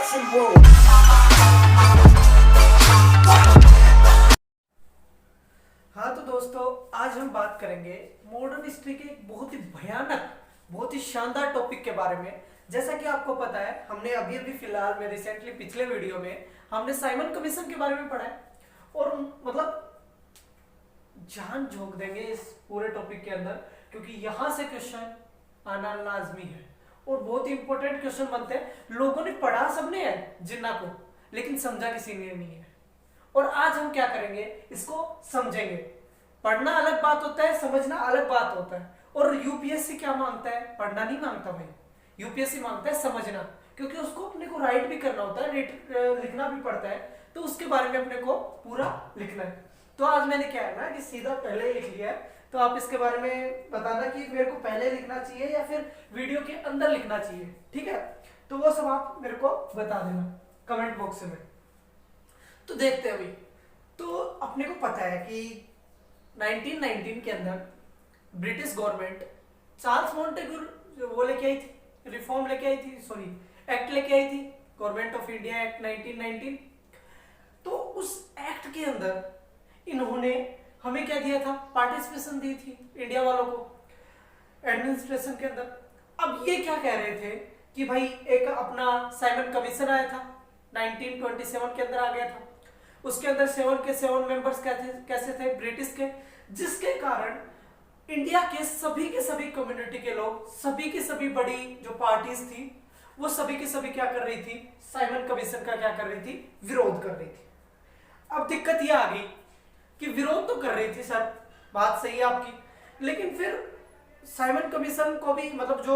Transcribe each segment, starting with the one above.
destruction world. हाँ तो दोस्तों, आज हम बात करेंगे मॉडर्न हिस्ट्री के एक बहुत ही भयानक, बहुत ही शानदार टॉपिक के बारे में। जैसा कि आपको पता है, हमने अभी अभी फिलहाल में रिसेंटली पिछले वीडियो में हमने साइमन कमीशन के बारे में पढ़ा है और मतलब जान झोंक देंगे इस पूरे टॉपिक के अंदर, क्योंकि यहां से क्वेश्चन आना लाजमी है और बहुत ही इंपॉर्टेंट क्वेश्चन बनते हैं। लोगों ने पढ़ा सबने है जिन्ना को, लेकिन समझा किसी ने नहीं है। और आज हम क्या करेंगे, इसको समझेंगे। पढ़ना अलग बात होता है, समझना अलग बात होता है। और यूपीएससी क्या मांगता है? पढ़ना नहीं मांगता भाई, यूपीएससी मांगता है समझना, क्योंकि उसको अपने को राइट भी करना होता है, लिखना भी पड़ता है, तो उसके बारे में अपने को पूरा लिखना है। तो आज मैंने क्या है ना कि सीधा पहले ही लिख लिया है, तो आप इसके बारे में बताना कि मेरे को पहले लिखना चाहिए या फिर वीडियो के अंदर लिखना चाहिए, ठीक है? तो वो सब आप मेरे को बता देना कमेंट बॉक्स में। तो देखते हैं अभी। तो अपने को पता है कि 1919 के अंदर ब्रिटिश गवर्नमेंट चार्ल्स मॉन्टेग्यू वो लेके आई थी, रिफॉर्म लेके आई थी, सॉरी एक्ट लेके आई थी, गवर्नमेंट ऑफ इंडिया एक्ट 1919। तो उस एक्ट के अंदर इन्होंने हमें क्या दिया था? पार्टिसिपेशन दी थी इंडिया वालों को एडमिनिस्ट्रेशन के अंदर। अब ये क्या कह रहे थे कि भाई एक अपना साइमन कमीशन आया था 1927 के अंदर आ गया था। उसके अंदर 7 के 7 मेंबर्स कैसे थे? ब्रिटिश के, जिसके कारण इंडिया के सभी कम्युनिटी के लोग, सभी की सभी बड़ी जो पार्टीज थी, वो सभी की सभी क्या कर रही थी? साइमन कमीशन का क्या कर रही थी? विरोध कर रही थी। अब दिक्कत ये आ गई कि विरोध तो कर रही थी सर, बात सही है आपकी, लेकिन फिर साइमन कमीशन को भी मतलब जो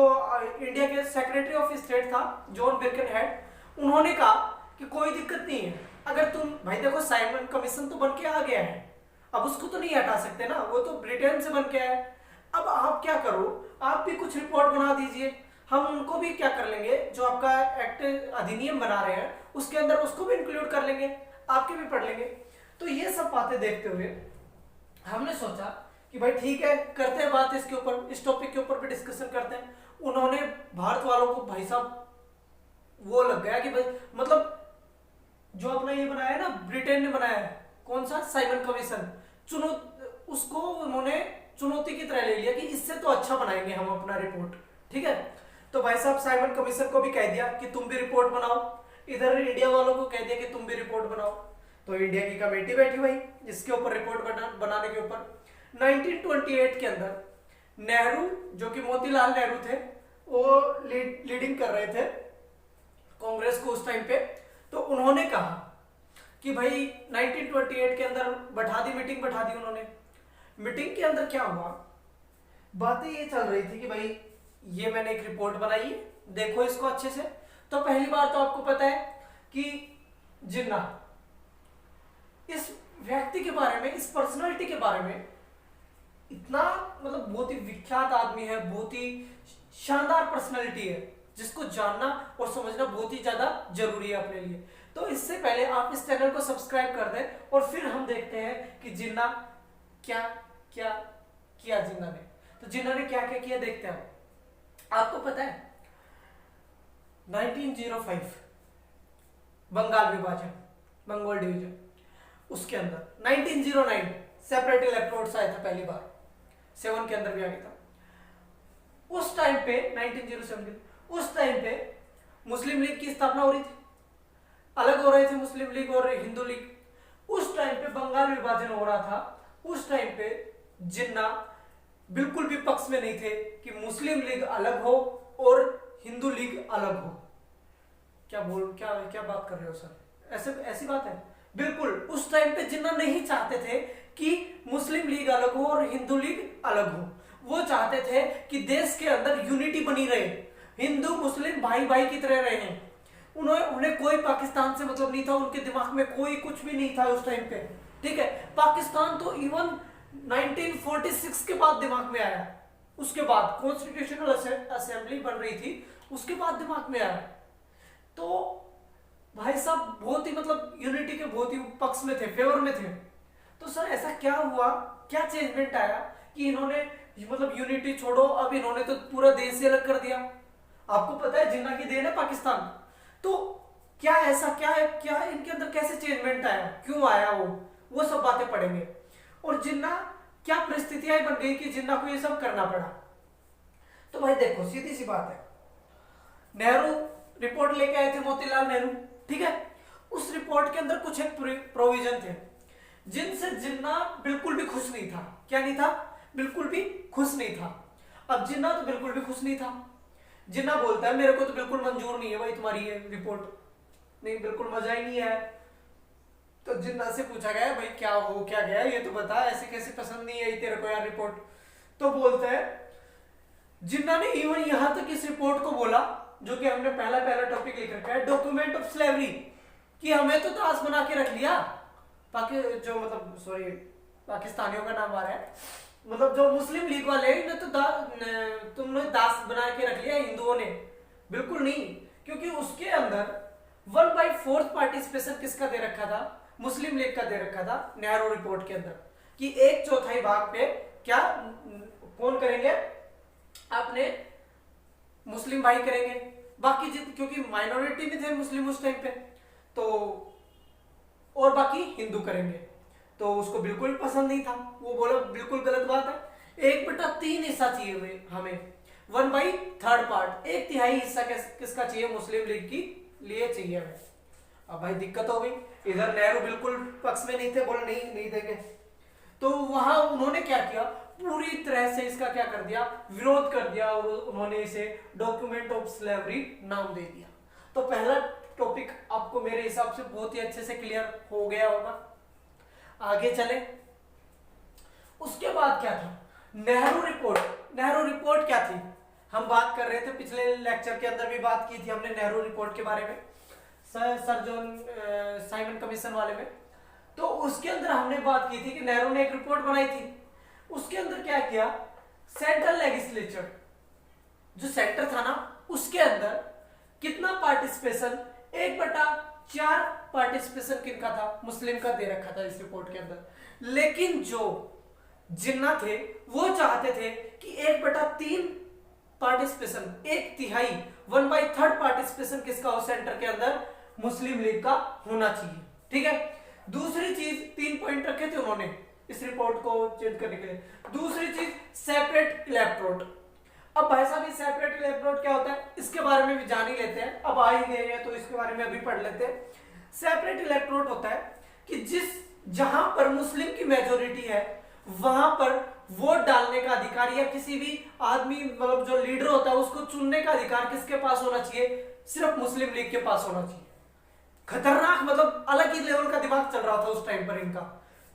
इंडिया के सेक्रेटरी ऑफ स्टेट था जॉन बिरकेनहेड, उन्होंने कहा कि कोई दिक्कत नहीं है, अगर तुम भाई देखो साइमन कमीशन तो बन के आ गया है, अब उसको तो नहीं हटा सकते ना, वो तो ब्रिटेन से बन के आया है। अब आप क्या करो, आप भी कुछ रिपोर्ट बना दीजिए, हम उनको भी क्या कर लेंगे, जो आपका एक्ट अधिनियम बना रहे हैं उसके अंदर उसको भी इंक्लूड कर लेंगे, आपके भी पढ़ लेंगे। तो ये सब बातें देखते हुए हमने सोचा कि भाई ठीक है, करते हैं बात इसके ऊपर, इस टॉपिक के ऊपर भी डिस्कशन करते हैं। उन्होंने भारत वालों को भाई साहब वो लग गया कि भाई मतलब जो अपना ये बनाया है ना, ब्रिटेन ने बनाया है, कौन सा? साइमन कमीशन, उसको उन्होंने चुनौती की तरह ले लिया कि इससे तो अच्छा बनाएंगे हम अपना रिपोर्ट, ठीक है? तो भाई साहब साइमन कमीशन को भी कह दिया कि तुम भी रिपोर्ट बनाओ, इधर इंडिया वालों को कह दिया कि तुम भी रिपोर्ट बनाओ। तो इंडिया की कमेटी बैठी हुई इसके ऊपर रिपोर्ट बनाने के ऊपर। 1928 के अंदर नेहरू, जो कि मोतीलाल नेहरू थे, वो लीडिंग कर रहे थे कांग्रेस को उस टाइम पे। तो उन्होंने कहा कि भाई 1928 के अंदर मीटिंग बैठा दी उन्होंने। मीटिंग के अंदर क्या हुआ, बातें ये चल रही थी कि भाई ये मैंने एक रिपोर्ट बनाई है, देखो इसको अच्छे से। तो पहली बार तो आपको पता है कि जिन्ना, इस व्यक्ति के बारे में, इस पर्सनालिटी के बारे में इतना मतलब बहुत ही विख्यात आदमी है, बहुत ही शानदार पर्सनालिटी है, जिसको जानना और समझना बहुत ही ज्यादा जरूरी है अपने लिए। तो इससे पहले आप इस चैनल को सब्सक्राइब कर दें और फिर हम देखते हैं कि जिन्ना क्या क्या किया जिन्ना ने। तो जिन्ना ने क्या क्या किया देखते हैं। आपको पता है 1905 बंगाल विभाजन, बंगाल डिवीजन, उसके अंदर 1909 सेपरेट इलेक्ट्रोड्स आया था पहली बार, 7 के अंदर भी आ गया था। उस टाइम पे 1907 उस टाइम पे मुस्लिम लीग की स्थापना हो रही थी, अलग हो रहे थे मुस्लिम लीग और हिंदू लीग। उस टाइम पे बंगाल विभाजन हो रहा था। उस टाइम पे जिन्ना बिल्कुल भी पक्ष में नहीं थे कि मुस्लिम लीग अलग हो और हिंदू लीग अलग हो। क्या बात कर रहे हो सर, ऐसी बात है? बिल्कुल उस टाइम पे जिन्ना नहीं चाहते थे कि मुस्लिम लीग अलग हो और हिंदू लीग अलग हो। वो चाहते थे कि देश के अंदर यूनिटी बनी रहे, हिंदू मुस्लिम भाई भाई की तरह रहे। उन्हें कोई पाकिस्तान से मतलब नहीं था, उनके दिमाग में कोई कुछ भी नहीं था उस टाइम पे, ठीक है? पाकिस्तान तो इवन 1946 के बाद दिमाग में आया, उसके बाद कॉन्स्टिट्यूशनल असेंबली बन रही थी, उसके बाद दिमाग में आया। तो भाई साहब बहुत ही मतलब यूनिटी के बहुत ही पक्ष में थे, फेवर में थे। तो सर ऐसा क्या हुआ, क्या चेंजमेंट आया कि इन्होंने मतलब यूनिटी छोड़ो, अब इन्होंने तो पूरा देश से अलग कर दिया? आपको पता है जिन्ना की देन है पाकिस्तान। तो क्या ऐसा क्या है, क्या इनके अंदर कैसे चेंजमेंट आया, क्यों आया, वो सब बातें पढ़ेंगे। और जिन्ना क्या परिस्थितियां बन गई कि जिन्ना को ये सब करना पड़ा। तो भाई देखो सीधी सी बात है, नेहरू रिपोर्ट लेके आए थे मोतीलाल नेहरू, ठीक है। उस रिपोर्ट के अंदर कुछ एक प्रोविजन थे जिनसे जिन्ना बिल्कुल भी खुश नहीं था। क्या नहीं था? बिल्कुल भी खुश नहीं था। अब जिन्ना तो बिल्कुल भी खुश नहीं था। जिन्ना बोलता है मेरे को तो बिल्कुल मंजूर नहीं है भाई तुम्हारी ये रिपोर्ट, नहीं बिल्कुल मजा ही नहीं है। तो जिन्ना से पूछा गया भाई क्या हो क्या गया ये तो बता, ऐसे कैसे पसंद नहीं आई तेरे को यार रिपोर्ट। तो बोलता है, जिन्ना ने इवन यहां तक इस रिपोर्ट को बोला, जो कि हमने पहला पहला टॉपिक लिख रखा है, डॉक्यूमेंट ऑफ स्लेवरी, कि हमें तो दास बना के रख लिया। जो मतलब सॉरी पाकिस्तानियों का नाम आ रहा है, मतलब जो मुस्लिम लीग वाले हैं इन्हें तो तुमने दास बना के रख लिया हिंदुओं ने। बिल्कुल नहीं, क्योंकि उसके अंदर 1/4 पार्टिसिपेशन किसका दे रखा था? मुस्लिम लीग का दे रखा था नेहरू रिपोर्ट के अंदर, कि 1/4 भाग पे क्या कौन करेंगे? आपने मुस्लिम भाई करेंगे, बाकी क्योंकि माइनॉरिटी में थे मुस्लिम उस टाइम पे, तो और बाकी हिंदू करेंगे। तो उसको बिल्कुल पसंद नहीं था, वो बोला बिल्कुल गलत बात है, 1/3 हिस्सा चाहिए हमें, 1/3 पार्ट, 1/3 हिस्सा किसका चाहिए? मुस्लिम लीग की लिए चाहिए हमें। अब भाई दिक्कत हो गई, इधर नेहरू बिल्कुल पक्ष में नहीं थे, बोले नहीं देंगे। तो वहां उन्होंने क्या किया, पूरी तरह से इसका क्या कर दिया, विरोध कर दिया, और उन्होंने इसे डॉक्यूमेंट ऑफ स्लेवरी नाम दे दिया। तो पहला टॉपिक आपको मेरे हिसाब से बहुत ही अच्छे से क्लियर हो गया होगा। आगे चले, उसके बाद क्या था? नेहरू रिपोर्ट। नेहरू रिपोर्ट क्या थी? हम बात कर रहे थे पिछले लेक्चर के अंदर भी बात की थी हमने नेहरू रिपोर्ट के बारे में, सर जॉन साइमन कमीशन वाले में। तो उसके अंदर हमने बात की थी कि नेहरू ने एक रिपोर्ट बनाई थी, उसके अंदर क्या किया, सेंट्रल लेजिस्लेचर जो सेंटर था ना, उसके अंदर कितना पार्टिसिपेशन, 1/4 पार्टिसिपेशन किनका था? मुस्लिम का दे रखा था इस रिपोर्ट के अंदर। लेकिन जो जिन्ना थे वो चाहते थे कि 1/3 पार्टिसिपेशन, 1/3 1/3 पार्टिसिपेशन किसका हो सेंटर के अंदर? मुस्लिम लीग का होना चाहिए, ठीक है। दूसरी चीज, 3 पॉइंट रखे थे उन्होंने इस रिपोर्ट को चेंज करने के लिए। दूसरी चीज सेपरेट इलेक्ट्रोड। अब भाई साहब ये सेपरेट इलेक्ट्रोड क्या होता है, इसके बारे में भी जान ही लेते हैं, अब आ ही गए हैं तो इसके बारे में अभी पढ़ लेते हैं। सेपरेट इलेक्ट्रोड होता है कि जहां पर मुस्लिम की मेजोरिटी है वहां पर वोट डालने का अधिकार, या किसी भी आदमी मतलब जो लीडर होता है उसको चुनने का अधिकार किसके पास होना चाहिए? सिर्फ मुस्लिम लीग के पास होना चाहिए। खतरनाक, मतलब अलग ही लेवल का दिमाग चल रहा था उस टाइम पर इनका।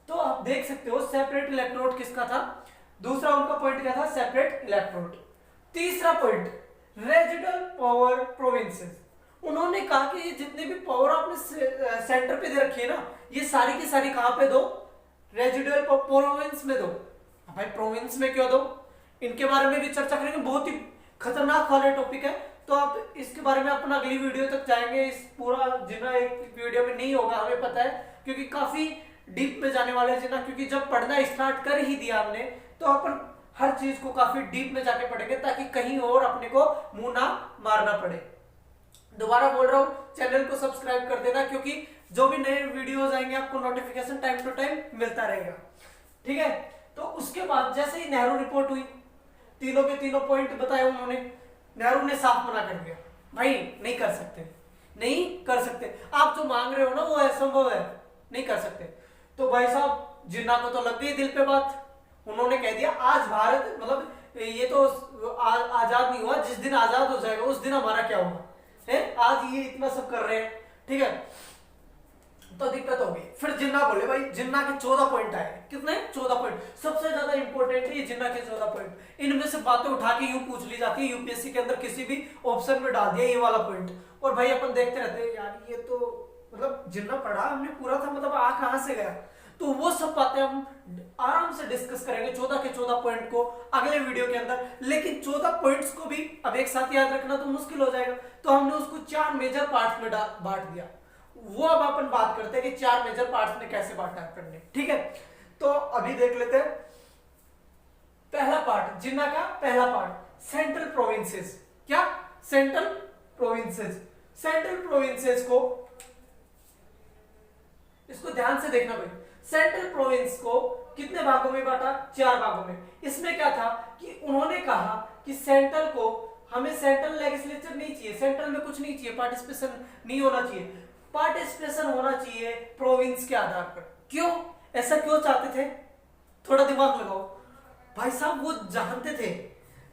तो आप देख सकते हो सेपरेट इलेक्ट्रोड किसका था। दूसरा उनका पॉइंट क्या था? Separate electrode. तीसरा पॉइंट, रेजिडुअल पावर प्रोविंसेस। उन्होंने कहा कि ये जितने भी पावर आपने सेंटर पे दे रखी है ना, ये सारी की सारी कहां पे दो? रेजिडुअल प्रोविंस में दो। भाई प्रोविंस में क्यों दो? इनके बारे में भी चर्चा करेंगे, बहुत ही खतरनाक वाला टॉपिक है। तो आप इसके बारे में अपना अगली वीडियो तक जाएंगे, इस पूरा जितना एक वीडियो में नहीं होगा हमें पता है, क्योंकि काफी डीप में जाने वाले हैं जितना, क्योंकि जब पढ़ना स्टार्ट कर ही दिया हमने तो अपन हर चीज को काफी डीप में जाके पढ़ेंगे, ताकि कहीं और अपने को मुंह ना मारना पड़े। दोबारा बोल रहा हूं, चैनल को सब्सक्राइब कर देना, क्योंकि जो भी नए वीडियोस आएंगे आपको नोटिफिकेशन टाइम टू टाइम मिलता रहेगा, ठीक है। तो उसके बाद जैसे ही नेहरू रिपोर्ट हुई, तीनों के तीनों पॉइंट बताए उन्होंने, नेहरू ने साफ मना कर दिया, भाई नहीं कर सकते, नहीं कर सकते, आप जो मांग रहे हो ना वो असंभव है, नहीं कर सकते। तो भाई साहब जिन्ना को तो लग गई दिल पे बात, उन्होंने कह दिया आज भारत मतलब ये तो आजाद नहीं हुआ, जिस दिन आजाद हो जाएगा उस दिन हमारा क्या होगा है, आज ये इतना सब कर रहे हैं, ठीक है। तो दिक्कत हो गई। फिर जिन्ना बोले, भाई जिन्ना के 14 पॉइंट आए, कितने? 14 पॉइंट। सबसे ज्यादा इंपॉर्टेंट है ये जिन्ना के 14 पॉइंट। इनमें से बातें उठा के यूं पूछ ली जाती है यूपीएससी के अंदर, किसी भी ऑप्शन में डाल दिया ये वाला पॉइंट, और भाई अपन देखते रहते हैं यार ये तो मतलब जिन्ना पढ़ा हमने पूरा था, मतलब आ कहां से गया। तो वो सब बातें हम आराम से डिस्कस करेंगे 14 के 14 पॉइंट को अगले वीडियो के अंदर। लेकिन 14 पॉइंट्स को भी अब एक साथ याद रखना तो मुश्किल हो जाएगा, तो हमने उसको 4 मेजर पार्ट्स में बांट दिया। वो अब अपन बात करते हैं कि 4 मेजर पार्ट्स में कैसे बांटा है अपन ने, ठीक है। तो अभी देख लेते हैं पहला पार्ट, जिन्ना का पहला पार्ट, सेंट्रल प्रोविंसेस। क्या? Central provinces. सेंट्रल प्रोविंसेस को, इसको ध्यान से देखना भाई, सेंट्रल प्रोविंस को कितने भागों में बांटा? 4 भागों में। इसमें क्या था कि उन्होंने कहा कि सेंट्रल को, हमें सेंट्रल लेजिस्लेचर नहीं चाहिए, सेंट्रल में कुछ नहीं चाहिए, पार्टिसिपेशन नहीं होना चाहिए, पार्टिसिपेशन होना चाहिए प्रोविंस के आधार पर। क्यों ऐसा क्यों चाहते थे? थोड़ा दिमाग लगाओ भाई साहब। वो जानते थे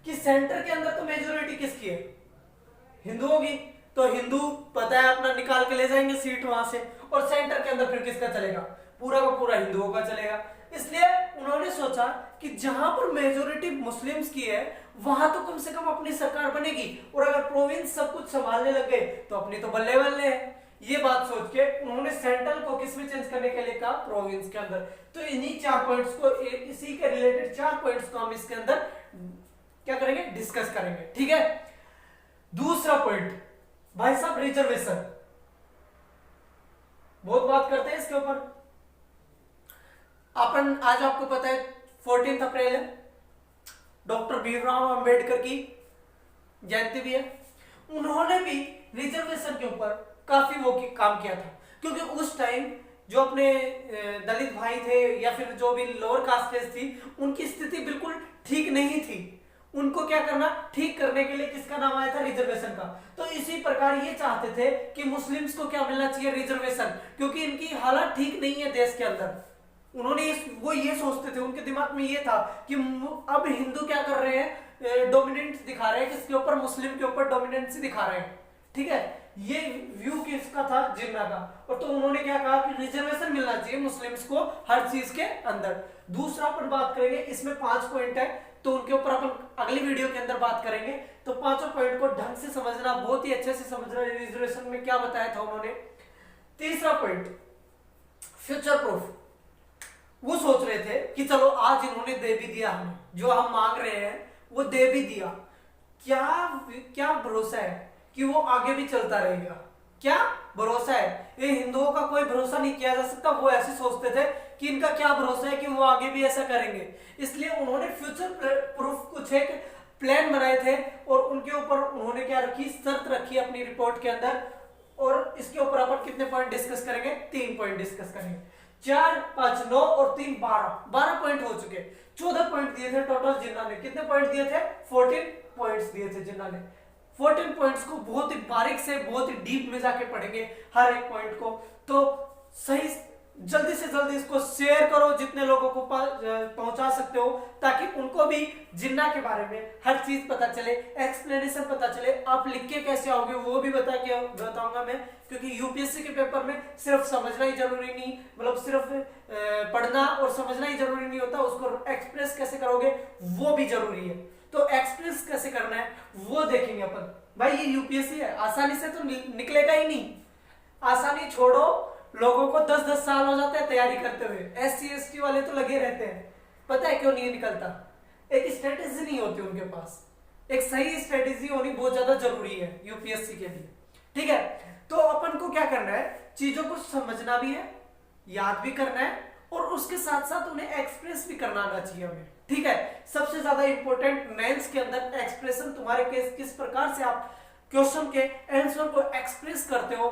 कि सेंटर के अंदर तो मेजोरिटी किसकी है? हिंदुओं की। तो हिंदू पता है अपना निकाल के ले जाएंगे सीट वहां से, और सेंटर के अंदर फिर किसका चलेगा? पूरा का पूरा हिंदुओं का चलेगा। इसलिए उन्होंने सोचा कि जहां पर मेजोरिटी मुस्लिम्स की है वहां तो कम से कम अपनी सरकार बनेगी, और अगर प्रोविंस सब कुछ संभालने लग गए तो अपनी तो बल्ले बल्ले है। ये बात सोच के उन्होंने सेंट्रल को किस में चेंज करने के लिए कहा? प्रोविंस के अंदर। तो इन्हीं 4 पॉइंट्स को, इसी के रिलेटेड 4 पॉइंट्स को हम इसके अंदर क्या करेंगे? डिस्कस करेंगे। ठीक है। दूसरा पॉइंट भाई साहब, रिजर्वेशन। बहुत बात करते हैं इसके ऊपर। अपन आज आपको पता है 14 अप्रैल है, डॉक्टर भीमराव अंबेडकर की जयंती भी है। उन्होंने भी रिजर्वेशन के ऊपर काफी काम किया था, क्योंकि उस टाइम जो अपने दलित भाई थे या फिर जो भी लोअर कास्टेज थी, उनकी स्थिति बिल्कुल ठीक नहीं थी। उनको क्या करना? ठीक करने के लिए किसका नाम आया था? रिजर्वेशन का। तो इसी प्रकार ये चाहते थे कि मुस्लिम्स को क्या मिलना चाहिए? रिजर्वेशन, क्योंकि इनकी हालत ठीक नहीं है देश के अंदर। उन्होंने वो ये सोचते थे, उनके दिमाग में ये था कि अब हिंदू क्या कर रहे हैं? डोमिनेंस दिखा रहे हैं किसके ऊपर? मुस्लिम के ऊपर डोमिनेंस दिखा रहे हैं। ठीक है। ये व्यू किसका था? जिन्ना का। और तो उन्होंने क्या कहा कि रिजर्वेशन मिलना चाहिए मुस्लिम्स को हर चीज के अंदर। दूसरा अपन बात करेंगे, इसमें 5 पॉइंट है, तो उनके ऊपर अपन अगली वीडियो के अंदर बात करेंगे। तो 5 पॉइंट को ढंग से समझना, बहुत ही अच्छे से समझना, रिजर्वेशन में क्या बताया था उन्होंने। तीसरा पॉइंट, फ्यूचर प्रूफ। वो सोच रहे थे कि चलो आज इन्होंने दे भी दिया, हमें जो हम मांग रहे हैं वो दे भी दिया, क्या भरोसा है कि वो आगे भी चलता रहेगा? क्या भरोसा है? ये हिंदुओं का कोई भरोसा नहीं किया जा सकता। वो ऐसे सोचते थे कि इनका क्या भरोसा है कि वो आगे भी ऐसा करेंगे। इसलिए उन्होंने फ्यूचर प्रूफ कुछ एक प्लान बनाए थे, और उनके ऊपर उन्होंने क्या रखी? शर्त रखी अपनी रिपोर्ट के अंदर। और इसके ऊपर अपन कितने पॉइंट डिस्कस करेंगे? 3 पॉइंट डिस्कस करेंगे। 4, 5, 9 और 3, 12 पॉइंट हो चुके। 14 पॉइंट दिए थे टोटल जिन्ना ने। कितने पॉइंट दिए थे? 14 पॉइंट्स दिए थे जिन्ना ने। 14 पॉइंट्स को बहुत ही बारीक से, बहुत ही डीप में जाके पढ़ेंगे हर एक पॉइंट को। तो सही, जल्दी से जल्दी इसको शेयर करो, जितने लोगों को पहुंचा सकते हो, ताकि उनको भी जिन्ना के बारे में हर चीज पता चले, एक्सप्लेनेशन पता चले। आप लिख के कैसे आओगे वो भी बताऊंगा मैं, क्योंकि यूपीएससी के पेपर में सिर्फ समझना ही जरूरी नहीं, मतलब सिर्फ पढ़ना और समझना ही जरूरी नहीं होता, उसको एक्सप्रेस कैसे करोगे वो भी जरूरी है। तो एक्सप्रेस कैसे करना है वो देखेंगे अपन। भाई ये यूपीएससी है, आसानी से तो निकलेगा ही नहीं। आसानी छोड़ो, लोगों को 10-10 साल हो जाते हैं तैयारी करते हुए। एससी एसटी वाले तो लगे रहते हैं। पता है क्यों नहीं निकलता? एक स्ट्रेटेजी नहीं होती उनके पास। एक सही स्ट्रेटेजी होनी बहुत ज्यादा जरूरी है यूपीएससी के लिए। ठीक है। तो अपन को क्या करना है? चीजों को समझना भी है, याद भी करना है, और उसके साथ साथ उन्हें एक्सप्रेस भी करना आना चाहिए हमें। ठीक है। सबसे ज्यादा इंपॉर्टेंट मेंस के अंदर एक्सप्रेशन, तुम्हारे किस प्रकार से आप क्वेश्चन के आंसर को एक्सप्रेस करते हो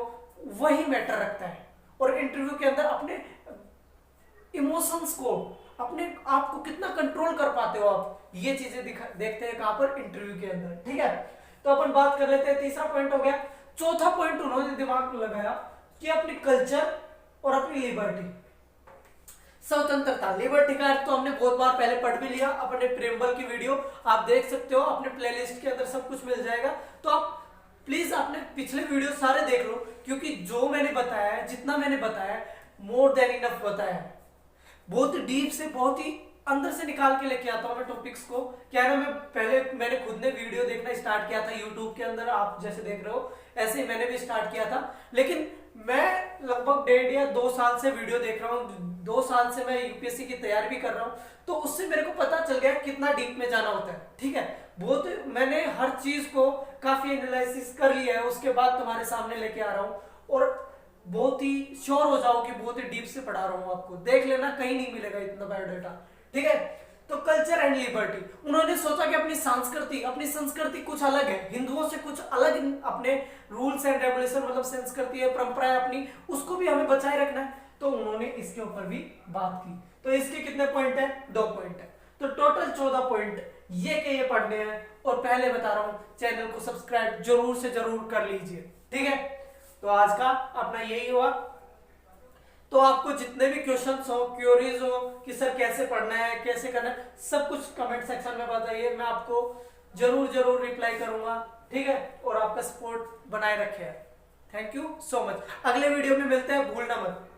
वही मैटर रखता है। और इंटरव्यू के अंदर अपने इमोशंस को, अपने आप को कितना कंट्रोल कर पाते हो आप, ये चीजें देखते हैं कहां पर? इंटरव्यू के अंदर। ठीक है। तो अपन बात कर लेते हैं, तीसरा पॉइंट हो गया। चौथा पॉइंट उन्होंने दिमाग में लगाया कि अपनी कल्चर और अपनी लिबर्टी, स्वतंत्रता। लिबर्टी का अर्थ तो हमने बहुत बार पहले पढ़ भी लिया, अपने प्रेमबल की वीडियो आप देख सकते हो, अपने प्लेलिस्ट के अंदर सब कुछ मिल जाएगा। तो आप प्लीज आपने पिछले वीडियो सारे देख लो, क्योंकि जो मैंने बताया है, जितना मैंने बताया मोर देन इनफ बताया है। बहुत डीप से, बहुत ही अंदर से निकाल के लेके आता हूं मैं टॉपिक्स को। क्या है ना, मैंने खुद ने वीडियो देखना स्टार्ट किया था यूट्यूब के अंदर, आप जैसे देख रहे हो ऐसे ही मैंने भी स्टार्ट किया था। लेकिन मैं लगभग 1.5 या 2 साल से वीडियो देख रहा हूँ, 2 साल से मैं यूपीएससी की तैयारी भी कर रहा हूँ। तो उससे मेरे को पता चल गया कितना डीप में जाना होता है। ठीक है। बहुत मैंने हर चीज को काफी एनालिसिस कर लिया है, उसके बाद तुम्हारे सामने लेके आ रहा हूँ, और बहुत ही श्योर हो जाओ कि बहुत ही डीप से पढ़ा रहा हूँ आपको। देख लेना, कहीं नहीं मिलेगा इतना बायोडाटा। ठीक है। तो कल्चर एंड लिबर्टी, उन्होंने सोचा कि अपनी संस्कृति कुछ अलग है, हिंदुओं से कुछ अलग, अपने रूल्स एंड रेगुलेशन मतलब संस्कृति है, परंपराएं अपनी, उसको भी हमें बचाए रखना है। तो उन्होंने इसके ऊपर भी बात की। तो इसके कितने पॉइंट है? 2 पॉइंट है। तो टोटल 14 पॉइंट ये के ये पढ़ने हैं। और पहले बता रहा हूं, चैनल को सब्सक्राइब जरूर से जरूर कर लीजिए, ठीक है। तो आज का अपना यही हुआ। तो आपको जितने भी क्वेश्चंस हो, क्यूरीज हो कि सर कैसे पढ़ना है, कैसे करना है, सब कुछ कमेंट सेक्शन में बताइए, मैं आपको जरूर जरूर रिप्लाई करूंगा, ठीक है। और आपका सपोर्ट बनाए रखे। Thank you so much. अगले वीडियो में मिलते हैं, भूलना मत।